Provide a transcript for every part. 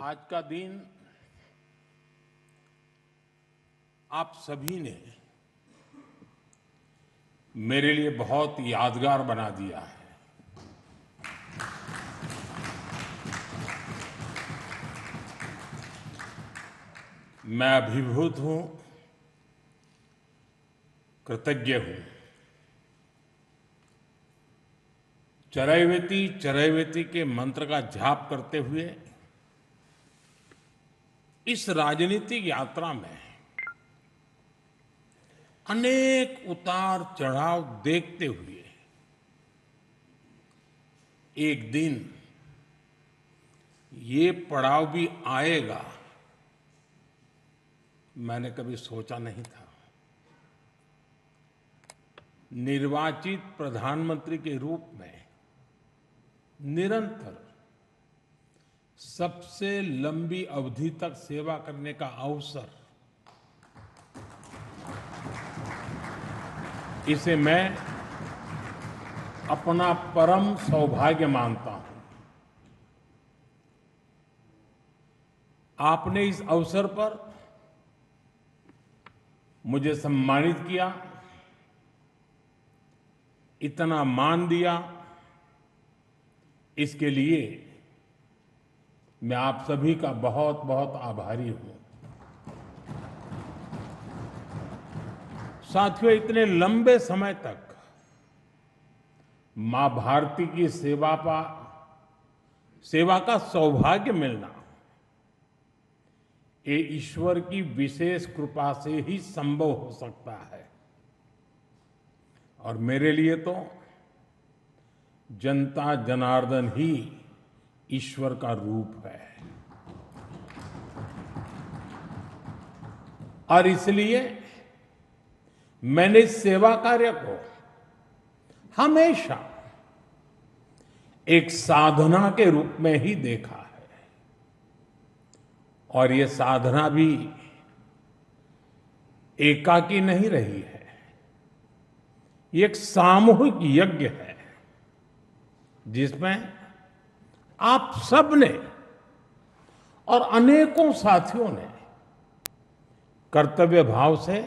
आज का दिन आप सभी ने मेरे लिए बहुत यादगार बना दिया है। मैं अभिभूत हूं, कृतज्ञ हूं। चरैवेति चरैवेति के मंत्र का जाप करते हुए इस राजनीतिक यात्रा में अनेक उतार चढ़ाव देखते हुए एक दिन ये पड़ाव भी आएगा, मैंने कभी सोचा नहीं था। निर्वाचित प्रधानमंत्री के रूप में निरंतर सबसे लंबी अवधि तक सेवा करने का अवसर, इसे मैं अपना परम सौभाग्य मानता हूं। आपने इस अवसर पर मुझे सम्मानित किया, इतना मान दिया, इसके लिए मैं आप सभी का बहुत बहुत आभारी हूं। साथियों, इतने लंबे समय तक मां भारती की सेवा का सौभाग्य मिलना, ये ईश्वर की विशेष कृपा से ही संभव हो सकता है। और मेरे लिए तो जनता जनार्दन ही ईश्वर का रूप है। और इसलिए मैंने इस सेवा कार्य को हमेशा एक साधना के रूप में ही देखा है। और ये साधना भी एकाकी नहीं रही है, ये एक सामूहिक यज्ञ है जिसमें आप सब ने और अनेकों साथियों ने कर्तव्य भाव से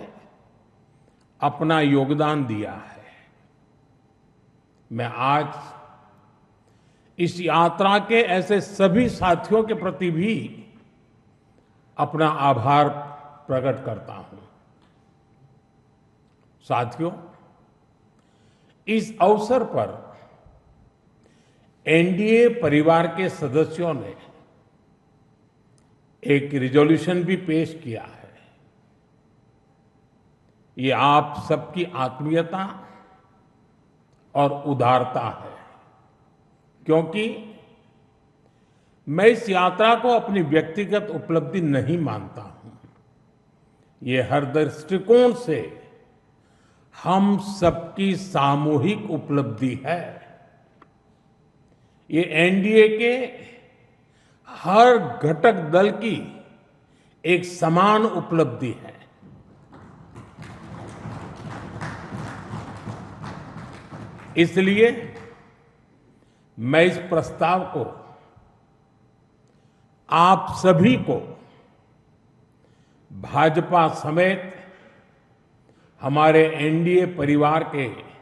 अपना योगदान दिया है। मैं आज इस यात्रा के ऐसे सभी साथियों के प्रति भी अपना आभार प्रकट करता हूं। साथियों, इस अवसर पर एनडीए परिवार के सदस्यों ने एक रिजोल्यूशन भी पेश किया है। ये आप सबकी आत्मीयता और उदारता है, क्योंकि मैं इस यात्रा को अपनी व्यक्तिगत उपलब्धि नहीं मानता हूं। ये हर दृष्टिकोण से हम सबकी सामूहिक उपलब्धि है। ये एनडीए के हर घटक दल की एक समान उपलब्धि है। इसलिए मैं इस प्रस्ताव को आप सभी को, भाजपा समेत हमारे एनडीए परिवार के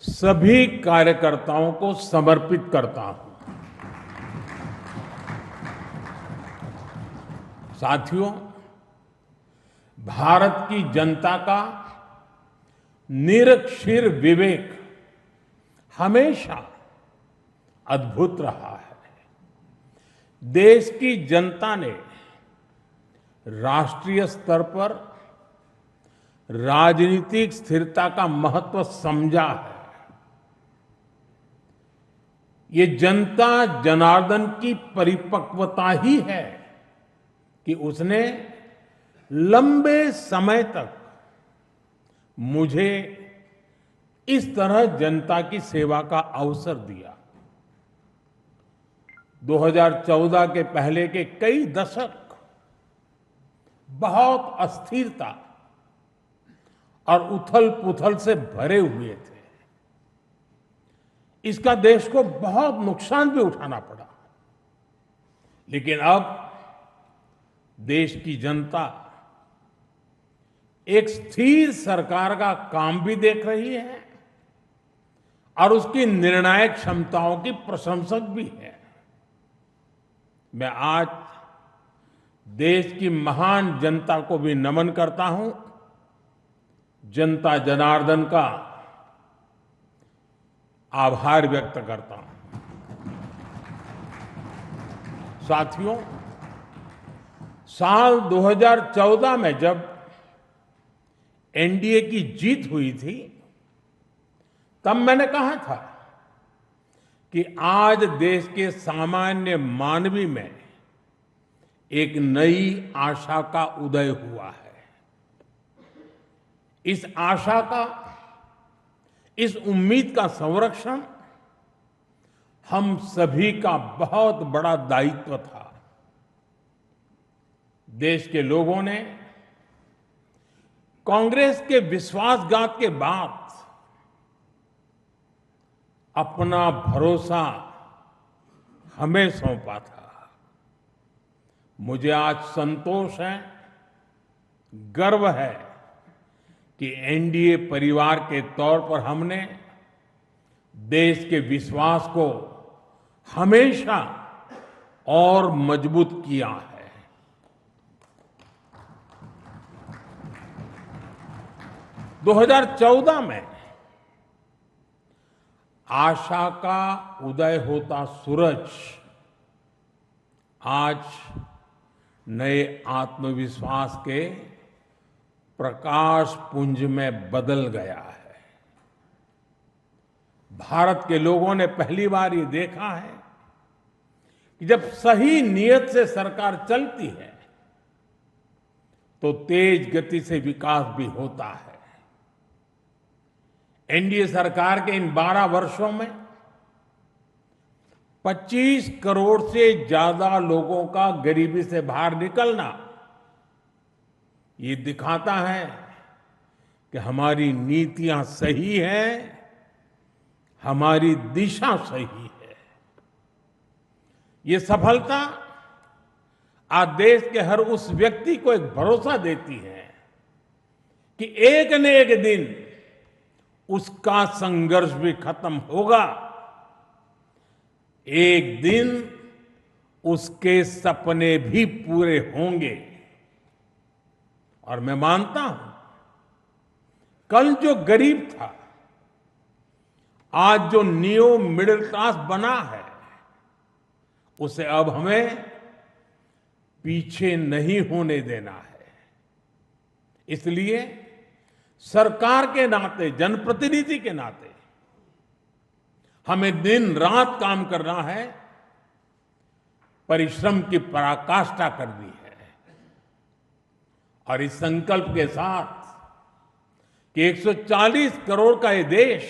सभी कार्यकर्ताओं को समर्पित करता हूं। साथियों, भारत की जनता का निरक्षीर विवेक हमेशा अद्भुत रहा है। देश की जनता ने राष्ट्रीय स्तर पर राजनीतिक स्थिरता का महत्व समझा है। ये जनता जनार्दन की परिपक्वता ही है कि उसने लंबे समय तक मुझे इस तरह जनता की सेवा का अवसर दिया। 2014 के पहले के कई दशक बहुत अस्थिरता और उथल-पुथल से भरे हुए थे। इसका देश को बहुत नुकसान भी उठाना पड़ा। लेकिन अब देश की जनता एक स्थिर सरकार का काम भी देख रही है और उसकी निर्णायक क्षमताओं की प्रशंसक भी है। मैं आज देश की महान जनता को भी नमन करता हूं, जनता जनार्दन का आभार व्यक्त करता हूं। साथियों, साल 2014 में जब एनडीए की जीत हुई थी, तब मैंने कहा था कि आज देश के सामान्य मानवी में एक नई आशा का उदय हुआ है। इस आशा का, इस उम्मीद का संरक्षण हम सभी का बहुत बड़ा दायित्व था। देश के लोगों ने कांग्रेस के विश्वासघात के बाद अपना भरोसा हमें सौंपा था। मुझे आज संतोष है, गर्व है कि एनडीए परिवार के तौर पर हमने देश के विश्वास को हमेशा और मजबूत किया है। 2014 में आशा का उदय होता सूरज आज नए आत्मविश्वास के प्रकाश पुंज में बदल गया है। भारत के लोगों ने पहली बार ये देखा है कि जब सही नीयत से सरकार चलती है तो तेज गति से विकास भी होता है। एनडीए सरकार के इन 12 वर्षों में 25 करोड़ से ज्यादा लोगों का गरीबी से बाहर निकलना ये दिखाता है कि हमारी नीतियां सही हैं, हमारी दिशा सही है। ये सफलता आज देश के हर उस व्यक्ति को एक भरोसा देती है कि एक न एक दिन उसका संघर्ष भी खत्म होगा, एक दिन उसके सपने भी पूरे होंगे। और मैं मानता हूं, कल जो गरीब था, आज जो न्यू मिडिल क्लास बना है, उसे अब हमें पीछे नहीं होने देना है। इसलिए सरकार के नाते, जनप्रतिनिधि के नाते हमें दिन रात काम करना है, परिश्रम की पराकाष्ठा करनी है। और इस संकल्प के साथ कि 140 करोड़ का ये देश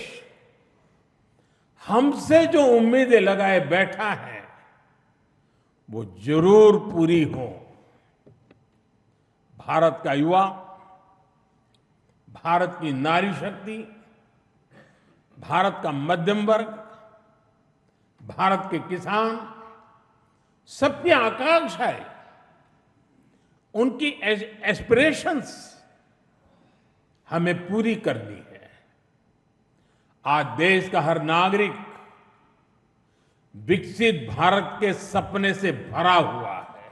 हमसे जो उम्मीदें लगाए बैठा है वो जरूर पूरी हो। भारत का युवा, भारत की नारी शक्ति, भारत का मध्यम वर्ग, भारत के किसान, सबकी आकांक्षाएं, उनकी एस्पिरेशंस हमें पूरी करनी है। आज देश का हर नागरिक विकसित भारत के सपने से भरा हुआ है।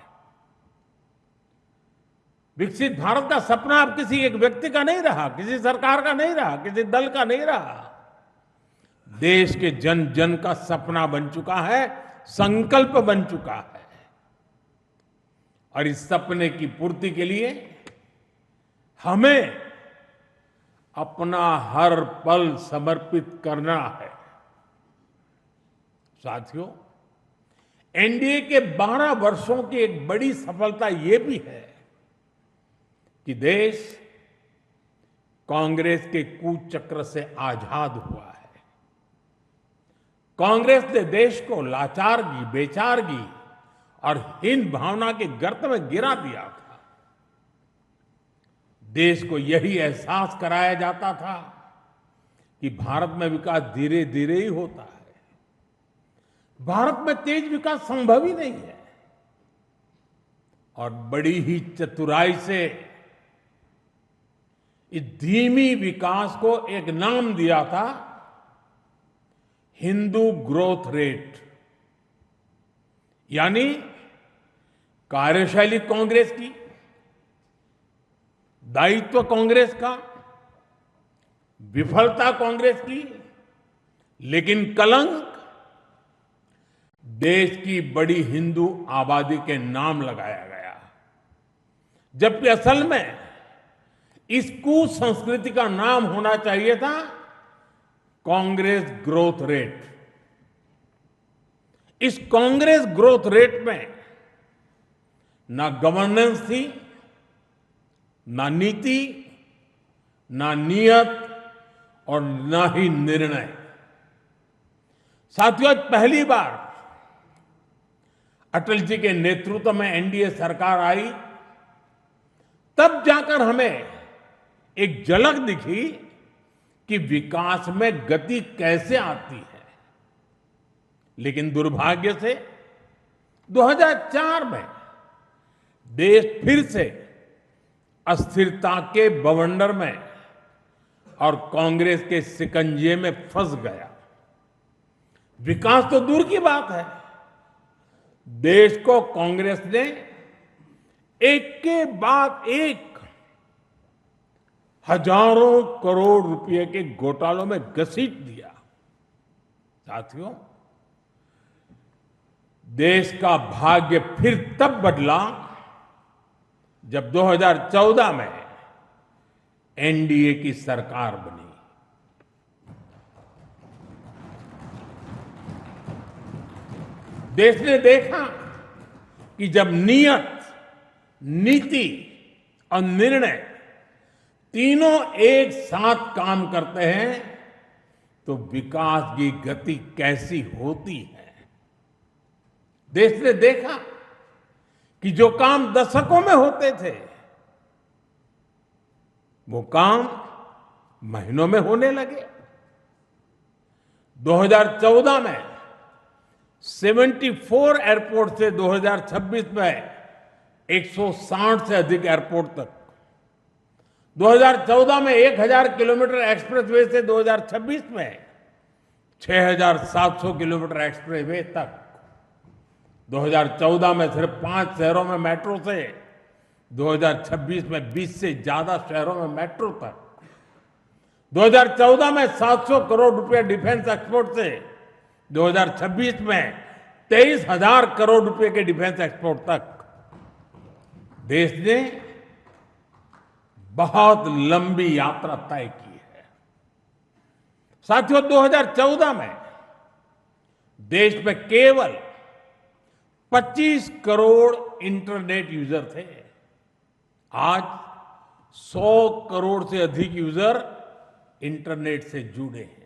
विकसित भारत का सपना अब किसी एक व्यक्ति का नहीं रहा, किसी सरकार का नहीं रहा, किसी दल का नहीं रहा। देश के जन जन का सपना बन चुका है, संकल्प बन चुका है। और इस सपने की पूर्ति के लिए हमें अपना हर पल समर्पित करना है। साथियों, एनडीए के 12 वर्षों की एक बड़ी सफलता ये भी है कि देश कांग्रेस के कुचक्र से आजाद हुआ है। कांग्रेस ने देश को लाचारगी, बेचारगी और हीन भावना के गर्त में गिरा दिया था। देश को यही एहसास कराया जाता था कि भारत में विकास धीरे धीरे ही होता है, भारत में तेज विकास संभव ही नहीं है। और बड़ी ही चतुराई से इस धीमी विकास को एक नाम दिया था, हिंदू ग्रोथ रेट। यानी कार्यशैली कांग्रेस की, दायित्व कांग्रेस का, विफलता कांग्रेस की, लेकिन कलंक देश की बड़ी हिंदू आबादी के नाम लगाया गया। जबकि असल में इस कुसंस्कृति का नाम होना चाहिए था कांग्रेस ग्रोथ रेट। इस कांग्रेस ग्रोथ रेट में ना गवर्नेंस थी, ना नीति, ना नियत और ना ही निर्णय। साथियों, आज पहली बार अटल जी के नेतृत्व में एनडीए सरकार आई, तब जाकर हमें एक झलक दिखी कि विकास में गति कैसे आती है। लेकिन दुर्भाग्य से 2004 में देश फिर से अस्थिरता के बवंडर में और कांग्रेस के शिकंजे में फंस गया। विकास तो दूर की बात है, देश को कांग्रेस ने एक के बाद एक हजारों करोड़ रुपए के घोटालों में घसीट दिया। साथियों, देश का भाग्य फिर तब बदला जब 2014 में एनडीए की सरकार बनी। देश ने देखा कि जब नियत, नीति और निर्णय तीनों एक साथ काम करते हैं तो विकास की गति कैसी होती है। देश ने देखा कि जो काम दशकों में होते थे वो काम महीनों में होने लगे। 2014 में 74 एयरपोर्ट से 2026 में 160 से अधिक एयरपोर्ट तक, 2014 में 1000 किलोमीटर एक्सप्रेसवे से 2026 में 6700 किलोमीटर एक्सप्रेसवे तक, 2014 में सिर्फ 5 शहरों में मेट्रो से 2026 में 20 से ज्यादा शहरों में मेट्रो तक, 2014 में 700 करोड़ रुपए डिफेंस एक्सपोर्ट से 2026 में 23,000 करोड़ रुपए के डिफेंस एक्सपोर्ट तक। देश ने बहुत लंबी यात्रा तय की है। साथियों, 2014 में देश में केवल 25 करोड़ इंटरनेट यूजर थे। आज 100 करोड़ से अधिक यूजर इंटरनेट से जुड़े हैं।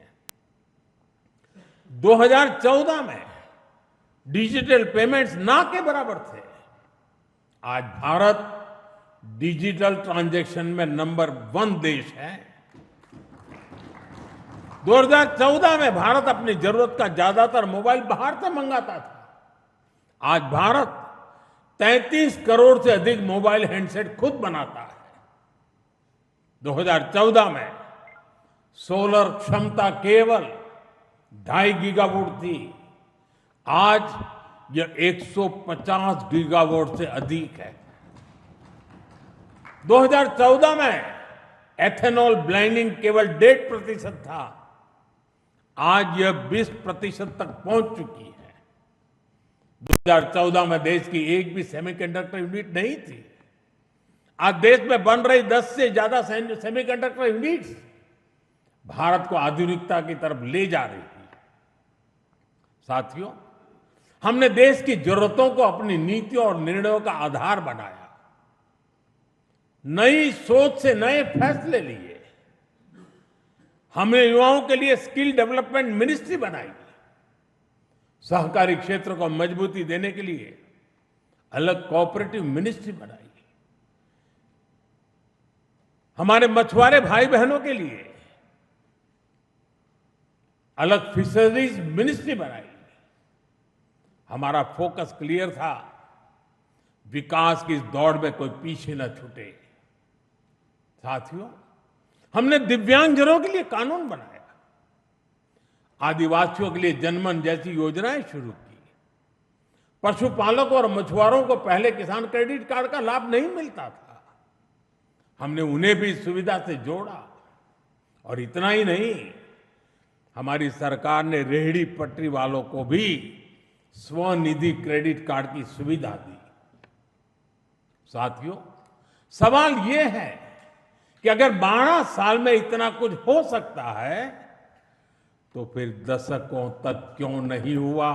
2014 में डिजिटल पेमेंट्स ना के बराबर थे। आज भारत डिजिटल ट्रांजैक्शन में नंबर 1 देश है। 2014 में भारत अपनी जरूरत का ज्यादातर मोबाइल बाहर से मंगाता था। आज भारत 33 करोड़ से अधिक मोबाइल हैंडसेट खुद बनाता है। 2014 में सोलर क्षमता केवल 2.5 गीगावाट थी। आज यह 150 गीगावाट से अधिक है। 2014 में एथेनॉल ब्लेंडिंग केवल 1.5% था। आज यह 20% तक पहुंच चुकी है। 2014 में देश की एक भी सेमीकंडक्टर यूनिट नहीं थी। आज देश में बन रही 10 से ज्यादा सेमीकंडक्टर यूनिट्स भारत को आधुनिकता की तरफ ले जा रही है। साथियों, हमने देश की जरूरतों को अपनी नीतियों और निर्णयों का आधार बनाया। नई सोच से नए फैसले लिए। हमने युवाओं के लिए स्किल डेवलपमेंट मिनिस्ट्री बनाई। सहकारी क्षेत्र को मजबूती देने के लिए अलग कोऑपरेटिव मिनिस्ट्री बनाई। हमारे मछुआरे भाई बहनों के लिए अलग फिशरीज मिनिस्ट्री बनाई। हमारा फोकस क्लियर था, विकास की इस दौड़ में कोई पीछे न छूटे। साथियों, हमने दिव्यांगजनों के लिए कानून बनाया, आदिवासियों के लिए जनमन जैसी योजनाएं शुरू की, पशुपालकों और मछुआरों को पहले किसान क्रेडिट कार्ड का लाभ नहीं मिलता था, हमने उन्हें भी इस सुविधा से जोड़ा। और इतना ही नहीं, हमारी सरकार ने रेहड़ी पटरी वालों को भी स्वनिधि क्रेडिट कार्ड की सुविधा दी। साथियों, सवाल ये है कि अगर 12 साल में इतना कुछ हो सकता है तो फिर दशकों तक क्यों नहीं हुआ?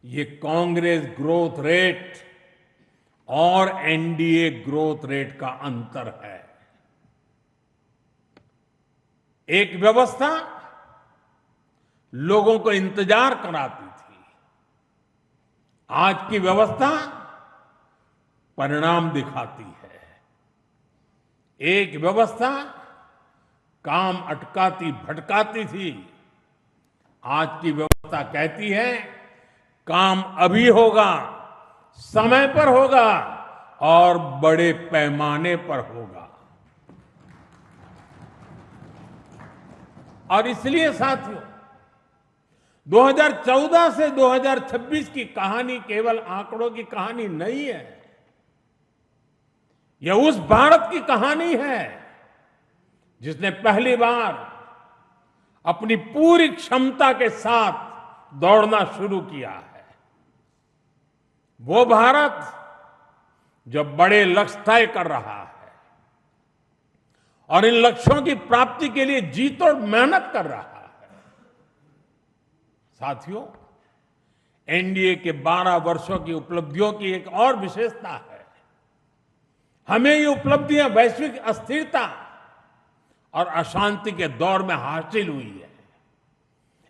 ये कांग्रेस ग्रोथ रेट और एनडीए ग्रोथ रेट का अंतर है। एक व्यवस्था लोगों को इंतजार कराती थी, आज की व्यवस्था परिणाम दिखाती है। एक व्यवस्था काम अटकाती भटकाती थी, आज की व्यवस्था कहती है काम अभी होगा, समय पर होगा और बड़े पैमाने पर होगा। और इसलिए साथियों, 2014 से 2026 की कहानी केवल आंकड़ों की कहानी नहीं है, यह उस भारत की कहानी है जिसने पहली बार अपनी पूरी क्षमता के साथ दौड़ना शुरू किया है। वो भारत जो बड़े लक्ष्य तय कर रहा है और इन लक्ष्यों की प्राप्ति के लिए जी तोड़ मेहनत कर रहा है। साथियों, एनडीए के 12 वर्षों की उपलब्धियों की एक और विशेषता है, हमें ये उपलब्धियां वैश्विक अस्थिरता और अशांति के दौर में हासिल हुई है।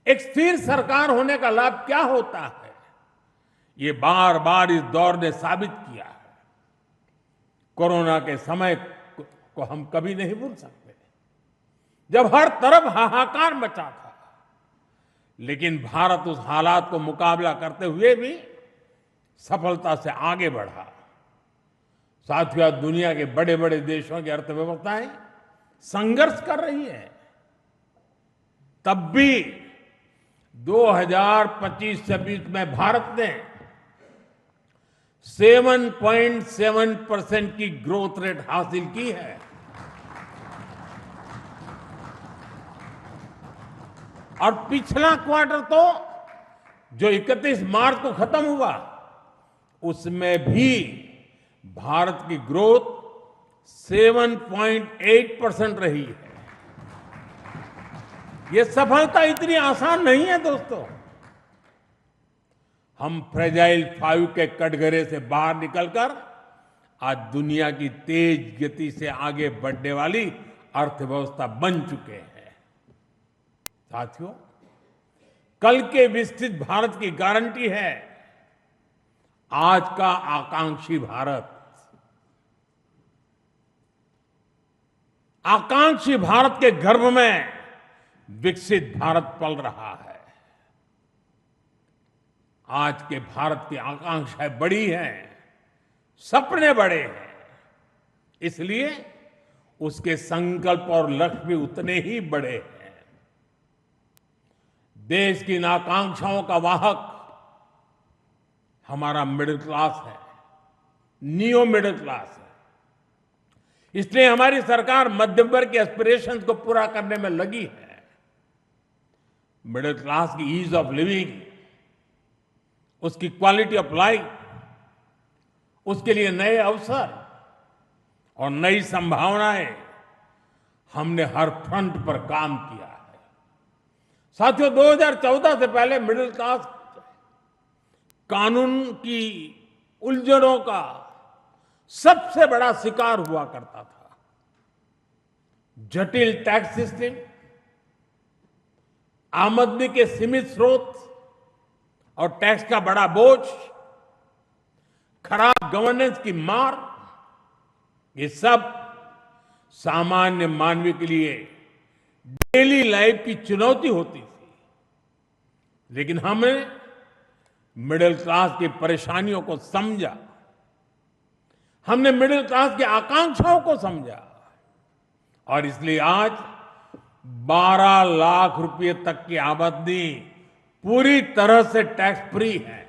एक स्थिर सरकार होने का लाभ क्या होता है, ये बार बार इस दौर ने साबित किया है। कोरोना के समय को हम कभी नहीं भूल सकते, जब हर तरफ हाहाकार मचा था, लेकिन भारत उस हालात को मुकाबला करते हुए भी सफलता से आगे बढ़ा। साथियों, दुनिया के बड़े बड़े देशों की अर्थव्यवस्थाएं संघर्ष कर रही है, तब भी 2025-26 में भारत ने 7.7% की ग्रोथ रेट हासिल की है। और पिछला क्वार्टर तो जो 31 मार्च को खत्म हुआ, उसमें भी भारत की ग्रोथ 7.8% रही है। ये सफलता इतनी आसान नहीं है दोस्तों। हम फ्रेजाइल 5 के कटघरे से बाहर निकलकर आज दुनिया की तेज गति से आगे बढ़ने वाली अर्थव्यवस्था बन चुके हैं। साथियों, कल के विकसित भारत की गारंटी है आज का आकांक्षी भारत। आकांक्षी भारत के गर्भ में विकसित भारत पल रहा है। आज के भारत की आकांक्षाएं बड़ी हैं, सपने बड़े हैं, इसलिए उसके संकल्प और लक्ष्य भी उतने ही बड़े हैं। देश की इन आकांक्षाओं का वाहक हमारा मिडिल क्लास है, नियो मिडिल क्लास है। इसलिए हमारी सरकार मध्यम वर्ग के एस्पिरेशंस को पूरा करने में लगी है। मिडिल क्लास की ईज ऑफ लिविंग, उसकी क्वालिटी ऑफ लाइफ, उसके लिए नए अवसर और नई संभावनाएं, हमने हर फ्रंट पर काम किया है। साथियों, 2014 से पहले मिडिल क्लास कानून की उलझनों का सबसे बड़ा शिकार हुआ करता था। जटिल टैक्स सिस्टम, आमदनी के सीमित स्रोत और टैक्स का बड़ा बोझ, खराब गवर्नेंस की मार, ये सब सामान्य मानवीय के लिए डेली लाइफ की चुनौती होती थी। लेकिन हमने मिडिल क्लास की परेशानियों को समझा, हमने मिडिल क्लास की आकांक्षाओं को समझा और इसलिए आज 12 लाख रुपए तक की आमदनी पूरी तरह से टैक्स फ्री है।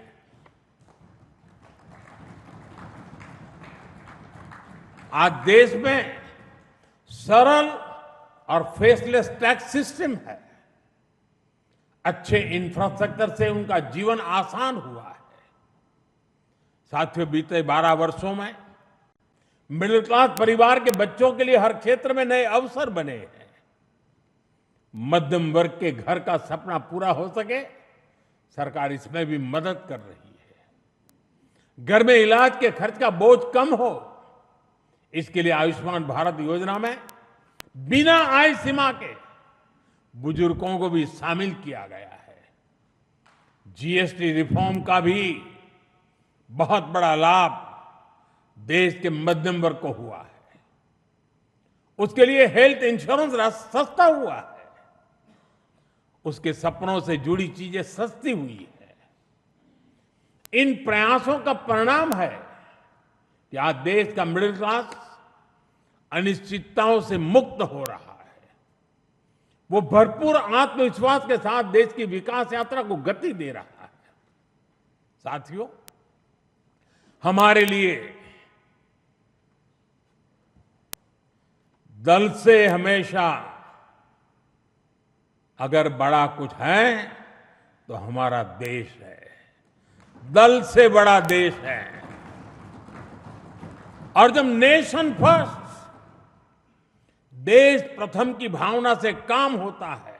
आज देश में सरल और फेसलेस टैक्स सिस्टम है। अच्छे इंफ्रास्ट्रक्चर से उनका जीवन आसान हुआ है। साथियों, बीते 12 वर्षों में मिडिल क्लास परिवार के बच्चों के लिए हर क्षेत्र में नए अवसर बने हैं। मध्यम वर्ग के घर का सपना पूरा हो सके, सरकार इसमें भी मदद कर रही है। घर में इलाज के खर्च का बोझ कम हो, इसके लिए आयुष्मान भारत योजना में बिना आय सीमा के बुजुर्गों को भी शामिल किया गया है। जीएसटी रिफॉर्म का भी बहुत बड़ा लाभ देश के मध्यम वर्ग को हुआ है। उसके लिए हेल्थ इंश्योरेंस सस्ता हुआ है। उसके सपनों से जुड़ी चीजें सस्ती हुई है। इन प्रयासों का परिणाम है कि आज देश का मिडिल क्लास अनिश्चितताओं से मुक्त हो रहा है। वो भरपूर आत्मविश्वास के साथ देश की विकास यात्रा को गति दे रहा है। साथियों, हमारे लिए दल से हमेशा अगर बड़ा कुछ है तो हमारा देश है। दल से बड़ा देश है। और जब नेशन फर्स्ट, देश प्रथम की भावना से काम होता है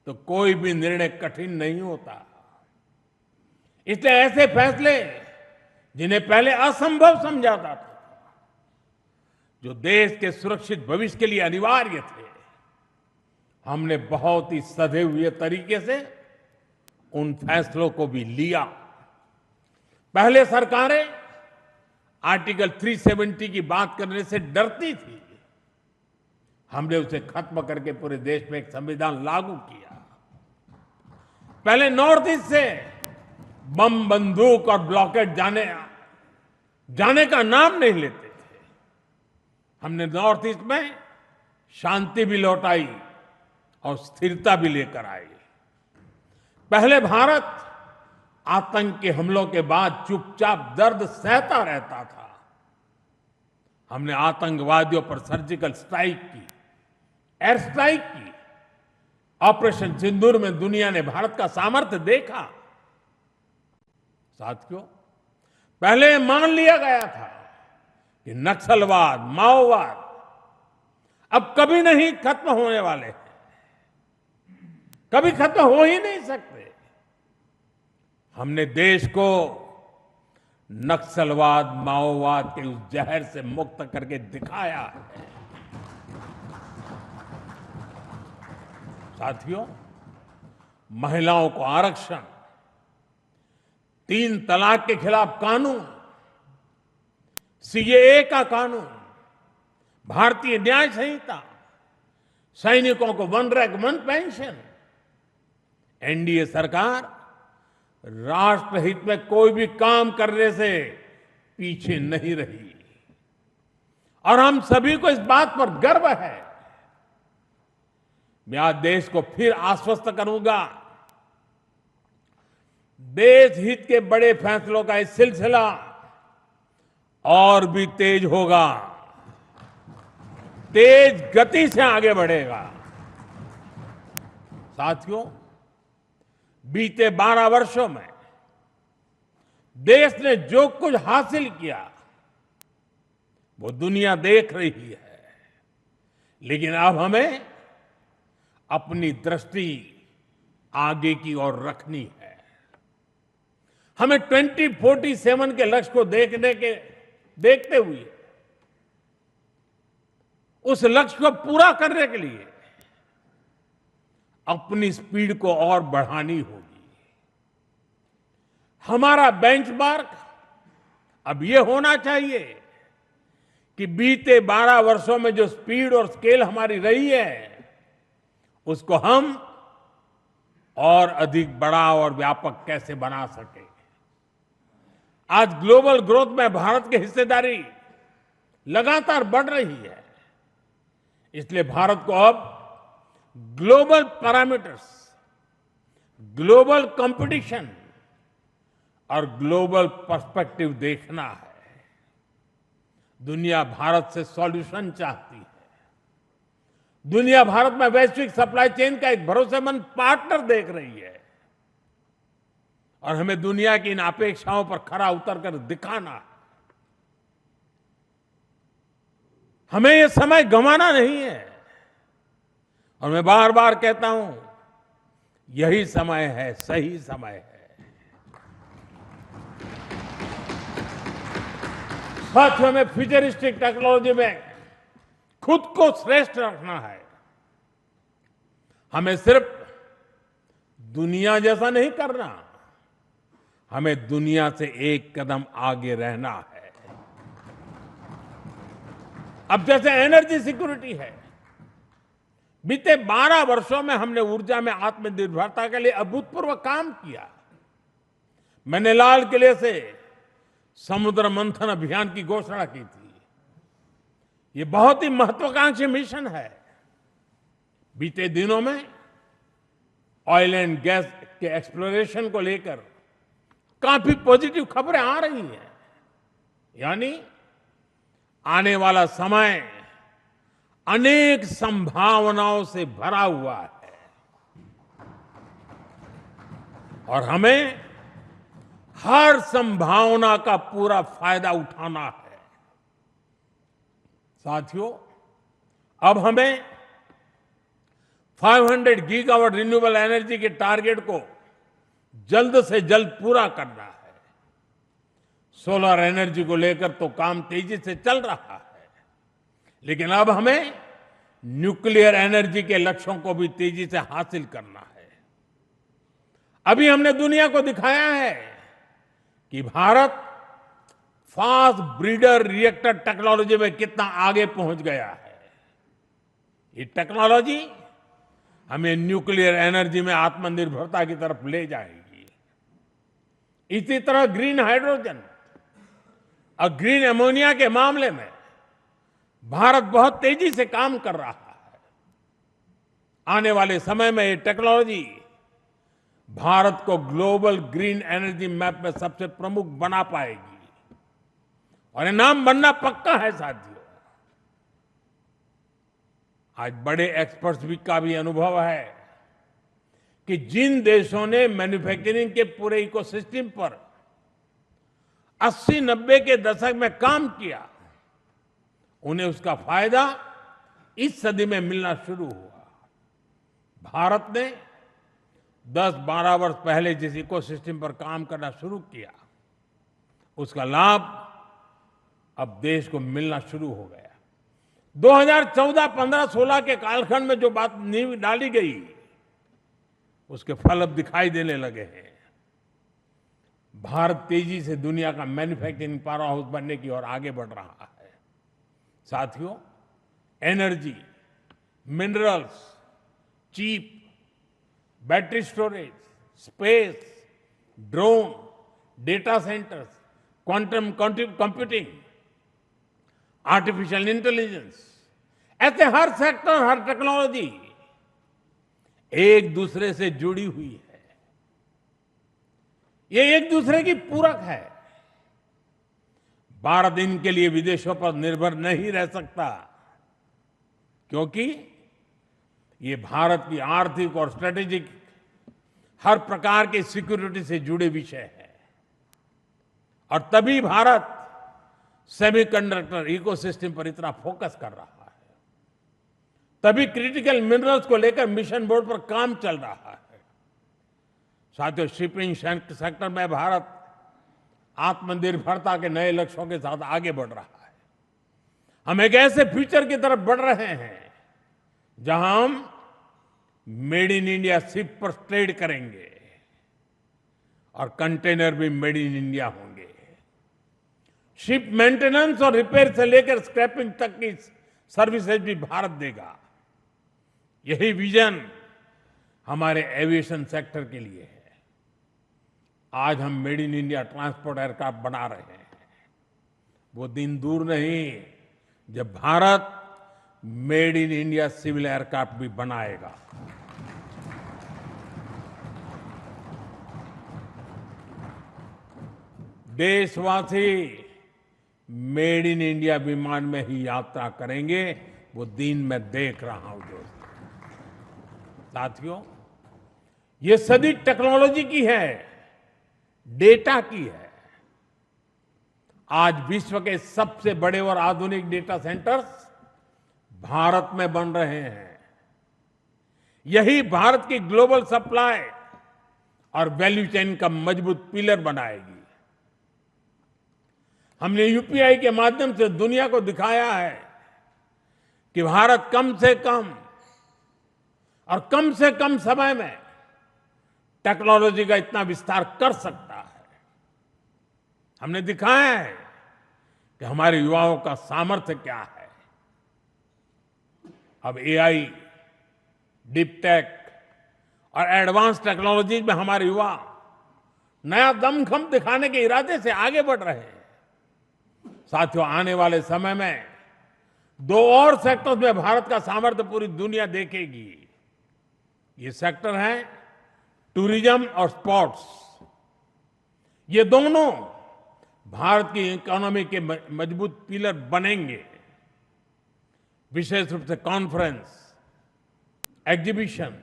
तो कोई भी निर्णय कठिन नहीं होता। इसलिए ऐसे फैसले जिन्हें पहले असंभव समझा जाता था, जो देश के सुरक्षित भविष्य के लिए अनिवार्य थे, हमने बहुत ही सधे हुए तरीके से उन फैसलों को भी लिया। पहले सरकारें आर्टिकल 370 की बात करने से डरती थी। हमने उसे खत्म करके पूरे देश में एक संविधान लागू किया। पहले नॉर्थ ईस्ट से बम, बंदूक और ब्लॉकेट जाने का नाम नहीं लेते थे। हमने नॉर्थ ईस्ट में शांति भी लौटाई और स्थिरता भी लेकर आई। पहले भारत आतंक के हमलों के बाद चुपचाप दर्द सहता रहता था। हमने आतंकवादियों पर सर्जिकल स्ट्राइक की, एयर स्ट्राइक की। ऑपरेशन सिंदूर में दुनिया ने भारत का सामर्थ्य देखा। साथियों, पहले मान लिया गया था कि नक्सलवाद, माओवाद अब कभी नहीं खत्म होने वाले हैं, कभी खत्म हो ही नहीं सकते। हमने देश को नक्सलवाद, माओवाद के उस जहर से मुक्त करके दिखाया है। साथियों, महिलाओं को आरक्षण, 3 तलाक के खिलाफ कानून, सीएए का कानून, भारतीय न्याय संहिता, सैनिकों को 1 रैंक 1 पेंशन। एनडीए सरकार राष्ट्रहित में कोई भी काम करने से पीछे नहीं रही और हम सभी को इस बात पर गर्व है। मैं आज देश को फिर आश्वस्त करूंगा, देश हित के बड़े फैसलों का ये सिलसिला और भी तेज होगा, तेज गति से आगे बढ़ेगा। साथियों, बीते 12 वर्षों में देश ने जो कुछ हासिल किया वो दुनिया देख रही है, लेकिन अब हमें अपनी दृष्टि आगे की ओर रखनी है। हमें 2047 के लक्ष्य को देखते हुए उस लक्ष्य को पूरा करने के लिए अपनी स्पीड को और बढ़ानी होगी। हमारा बेंचमार्क अब यह होना चाहिए कि बीते 12 वर्षों में जो स्पीड और स्केल हमारी रही है, उसको हम और अधिक बड़ा और व्यापक कैसे बना सके। आज ग्लोबल ग्रोथ में भारत की हिस्सेदारी लगातार बढ़ रही है। इसलिए भारत को अब ग्लोबल पैरामीटर्स, ग्लोबल कंपटीशन और ग्लोबल पर्सपेक्टिव देखना है। दुनिया भारत से सॉल्यूशन चाहती है। दुनिया भारत में वैश्विक सप्लाई चेन का एक भरोसेमंद पार्टनर देख रही है और हमें दुनिया की इन अपेक्षाओं पर खरा उतरकर दिखाना है। हमें यह समय गंवाना नहीं है और मैं बार बार कहता हूं, यही समय है, सही समय है। साथियों में फ्यूचरिस्टिक टेक्नोलॉजी में खुद को श्रेष्ठ रखना है। हमें सिर्फ दुनिया जैसा नहीं करना, हमें दुनिया से एक कदम आगे रहना है। अब जैसे एनर्जी सिक्योरिटी है, बीते 12 वर्षों में हमने ऊर्जा में आत्मनिर्भरता के लिए अभूतपूर्व काम किया। मैंने लाल किले से समुद्र मंथन अभियान की घोषणा की थी। ये बहुत ही महत्वाकांक्षी मिशन है। बीते दिनों में ऑयल एंड गैस के एक्सप्लोरेशन को लेकर काफी पॉजिटिव खबरें आ रही हैं। यानी आने वाला समय अनेक संभावनाओं से भरा हुआ है और हमें हर संभावना का पूरा फायदा उठाना है। साथियों, अब हमें 500 गीगावाट रिन्यूएबल एनर्जी के टारगेट को जल्द से जल्द पूरा करना है। सोलर एनर्जी को लेकर तो काम तेजी से चल रहा है, लेकिन अब हमें न्यूक्लियर एनर्जी के लक्ष्यों को भी तेजी से हासिल करना है। अभी हमने दुनिया को दिखाया है कि Bharat fast breeder reactor technology में कितना आगे पहुंच गया है। ये टेक्नोलॉजी हमें न्यूक्लियर एनर्जी में आत्मनिर्भरता की तरफ ले जाएगी। इसी तरह ग्रीन हाइड्रोजन और ग्रीन अमोनिया के मामले में भारत बहुत तेजी से काम कर रहा है। आने वाले समय में ये टेक्नोलॉजी भारत को ग्लोबल ग्रीन एनर्जी मैप में सबसे प्रमुख बना पाएगी और ये नाम बनना पक्का है। साथियों, आज बड़े एक्सपर्ट्स भी का भी अनुभव है कि जिन देशों ने मैन्युफैक्चरिंग के पूरे इकोसिस्टम पर 80-90 के दशक में काम किया, उन्हें उसका फायदा इस सदी में मिलना शुरू हुआ। भारत ने 10-12 वर्ष पहले जिस इकोसिस्टम पर काम करना शुरू किया, उसका लाभ अब देश को मिलना शुरू हो गया। 2014, 15, 16 के कालखंड में जो बात नींव डाली गई, उसके फल अब दिखाई देने लगे हैं। भारत तेजी से दुनिया का मैन्युफैक्चरिंग पावर हाउस बनने की ओर आगे बढ़ रहा है। साथियों, energy, minerals, cheap, battery storage, space, drone, data centres, quantum computing, artificial intelligence, ऐसे हर सेक्टर, हर टेक्नोलॉजी एक दूसरे से जुड़ी हुई है। ये एक दूसरे की पूरक है। भारत इनके लिए विदेशों पर निर्भर नहीं रह सकता, क्योंकि ये भारत की आर्थिक और स्ट्रेटेजिक हर प्रकार की सिक्योरिटी से जुड़े विषय है। और तभी भारत सेमीकंडक्टर इकोसिस्टम पर इतना फोकस कर रहा है। तभी क्रिटिकल मिनरल्स को लेकर मिशन बोर्ड पर काम चल रहा है। साथियों, शिपिंग सेक्टर में भारत आत्मनिर्भरता के नए लक्ष्यों के साथ आगे बढ़ रहा है। हम एक ऐसे फ्यूचर की तरफ बढ़ रहे हैं जहां हम मेड इन इंडिया शिप पर ट्रेड करेंगे और कंटेनर भी मेड इन इंडिया होंगे। शिप मेंटेनेंस और रिपेयर से लेकर स्क्रैपिंग तक की सर्विसेज भी भारत देगा। यही विजन हमारे एविएशन सेक्टर के लिए है। आज हम made in India transport aircraft बना रहे हैं। वो दिन दूर नहीं जब Bharat made in India civil aircraft भी बनाएगा। देशवासी मेड इन इंडिया विमान में ही यात्रा करेंगे, वो दिन मैं देख रहा हूं दोस्तों। साथियों, ये सदी टेक्नोलॉजी की है, डेटा की है। आज विश्व के सबसे बड़े और आधुनिक डेटा सेंटर्स भारत में बन रहे हैं। यही भारत की ग्लोबल सप्लाई और वैल्यू चेन का मजबूत पिलर बनाएगी। हमने यूपीआई के माध्यम से दुनिया को दिखाया है कि भारत कम से कम और कम से कम समय में टेक्नोलॉजी का इतना विस्तार कर सकता है। हमने दिखाया है कि हमारे युवाओं का सामर्थ्य क्या है। अब एआई, डीप टेक और एडवांस टेक्नोलॉजी में हमारे युवा नया दमखम दिखाने के इरादे से आगे बढ़ रहे हैं। साथियों, आने वाले समय में दो और सेक्टर्स में भारत का सामर्थ्य पूरी दुनिया देखेगी। ये सेक्टर है टूरिज्म और स्पोर्ट्स। ये दोनों भारत की इकोनॉमी के मजबूत पिलर बनेंगे। विशेष रूप से कॉन्फ्रेंस, एग्जीबिशन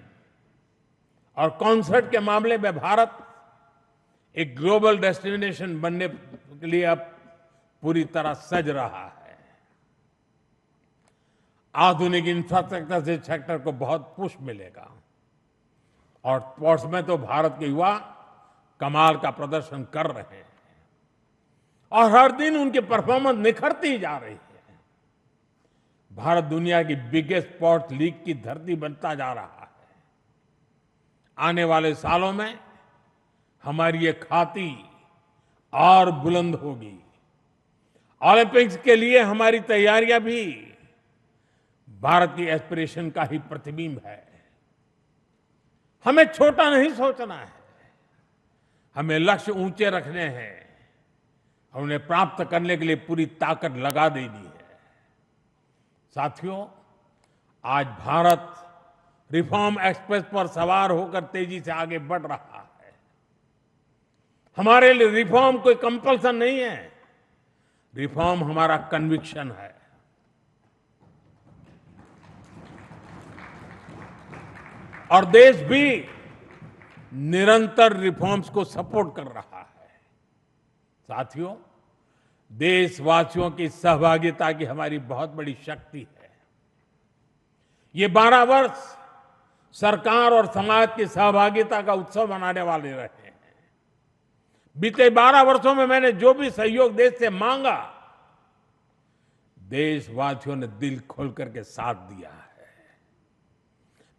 और कॉन्सर्ट के मामले में भारत एक ग्लोबल डेस्टिनेशन बनने के लिए अब पूरी तरह सज रहा है। आधुनिक इंफ्रास्ट्रक्चर से सेक्टर को बहुत पुश मिलेगा और स्पोर्ट्स में तो भारत के युवा कमाल का प्रदर्शन कर रहे हैं और हर दिन उनकी परफॉर्मेंस निखरती जा रही है। भारत दुनिया की बिगेस्ट स्पोर्ट्स लीग की धरती बनता जा रहा है। आने वाले सालों में हमारी ये ख्याति और बुलंद होगी। ओलंपिक्स के लिए हमारी तैयारियां भी भारत की एस्पिरेशन का ही प्रतिबिंब है। हमें छोटा नहीं सोचना है, हमें लक्ष्य ऊंचे रखने हैं और उन्हें प्राप्त करने के लिए पूरी ताकत लगा देनी है। साथियों, आज भारत रिफॉर्म एक्सप्रेस पर सवार होकर तेजी से आगे बढ़ रहा है। हमारे लिए रिफॉर्म कोई कंपल्सन नहीं है, रिफॉर्म हमारा कन्विक्शन है। और देश भी निरंतर रिफॉर्म्स को सपोर्ट कर रहा है। साथियों, देशवासियों की सहभागिता की हमारी बहुत बड़ी शक्ति है। ये 12 वर्ष सरकार और समाज की सहभागिता का उत्सव मनाने वाले रहे हैं। बीते 12 वर्षों में मैंने जो भी सहयोग देश से मांगा, देशवासियों ने दिल खोल करके साथ दिया है।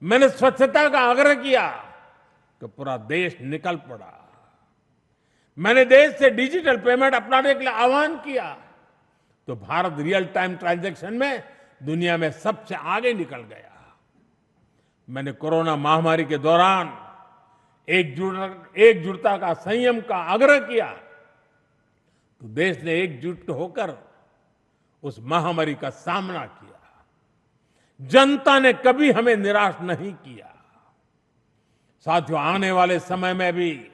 मैंने स्वच्छता का आग्रह किया तो पूरा देश निकल पड़ा। मैंने देश से डिजिटल पेमेंट अपनाने के लिए आह्वान किया तो भारत रियल टाइम ट्रांजैक्शन में दुनिया में सबसे आगे निकल गया। मैंने कोरोना महामारी के दौरान एकजुटता का, संयम का आग्रह किया तो देश ने एकजुट होकर उस महामारी का सामना किया। जनता ने कभी हमें निराश नहीं किया। साथियों, आने वाले समय में भी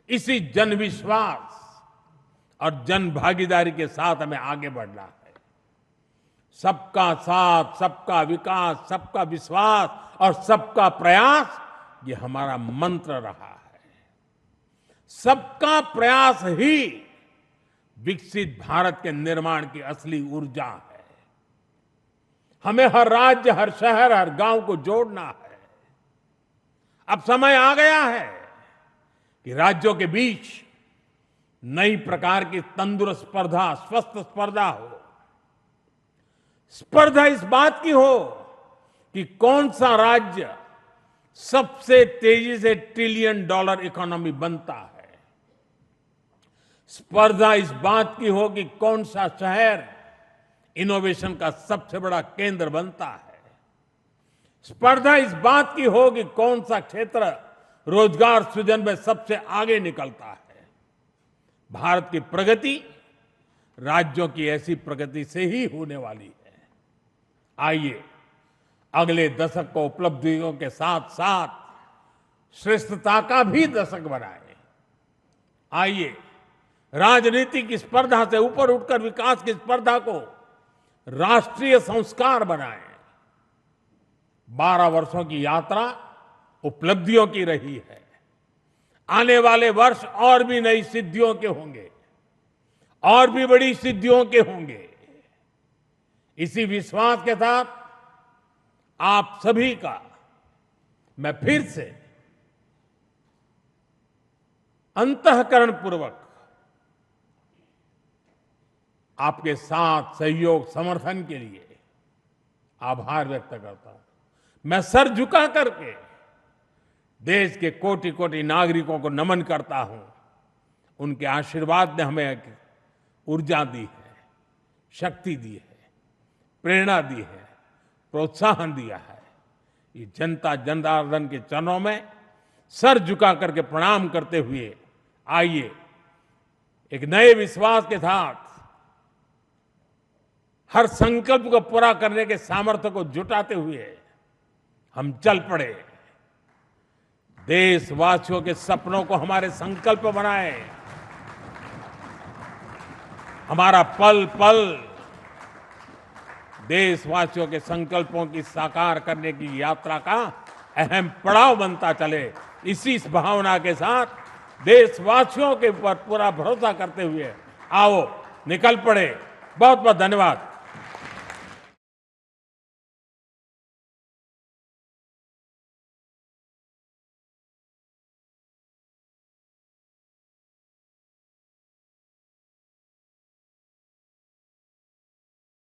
इसी जन विश्वास और जन भागीदारी के साथ हमें आगे बढ़ना है। सबका साथ, सबका विकास, सबका विश्वास और सबका प्रयास, ये हमारा मंत्र रहा है। सबका प्रयास ही विकसित भारत के निर्माण की असली ऊर्जा है। हमें हर राज्य, हर शहर, हर गांव को जोड़ना है। अब समय आ गया है कि राज्यों के बीच नई प्रकार की तंदुरुस्त स्पर्धा, स्वस्थ स्पर्धा हो। स्पर्धा इस बात की हो कि कौन सा राज्य सबसे तेजी से $1 ट्रिलियन इकोनॉमी बनता है। स्पर्धा इस बात की हो कि कौन सा शहर इनोवेशन का सबसे बड़ा केंद्र बनता है। स्पर्धा इस बात की हो कि कौन सा क्षेत्र रोजगार सृजन में सबसे आगे निकलता है। भारत की प्रगति राज्यों की ऐसी प्रगति से ही होने वाली है। आइए अगले दशक को उपलब्धियों के साथ साथ श्रेष्ठता का भी दशक बनाएं। आइए राजनीति की स्पर्धा से ऊपर उठकर विकास की स्पर्धा को राष्ट्रीय संस्कार बनाएं। 12 वर्षों की यात्रा उपलब्धियों की रही है। आने वाले वर्ष और भी नई सिद्धियों के होंगे, और भी बड़ी सिद्धियों के होंगे। इसी विश्वास के साथ आप सभी का मैं फिर से अंतःकरण पूर्वक आपके साथ सहयोग समर्थन के लिए आभार व्यक्त करता हूं। मैं सर झुका करके देश के कोटि कोटि नागरिकों को नमन करता हूं। उनके आशीर्वाद ने हमें ऊर्जा दी है, शक्ति दी है, प्रेरणा दी है, प्रोत्साहन दिया है। ये जनता जनार्दन के चरणों में सर झुका करके प्रणाम करते हुए आइए एक नए विश्वास के साथ हर संकल्प को पूरा करने के सामर्थ्य को जुटाते हुए हम चल पड़े। देशवासियों के सपनों को हमारे संकल्प बनाएं। हमारा पल पल देशवासियों के संकल्पों की साकार करने की यात्रा का अहम पड़ाव बनता चले। इसी भावना के साथ देशवासियों के ऊपर पूरा भरोसा करते हुए आओ निकल पड़े। बहुत बहुत धन्यवाद।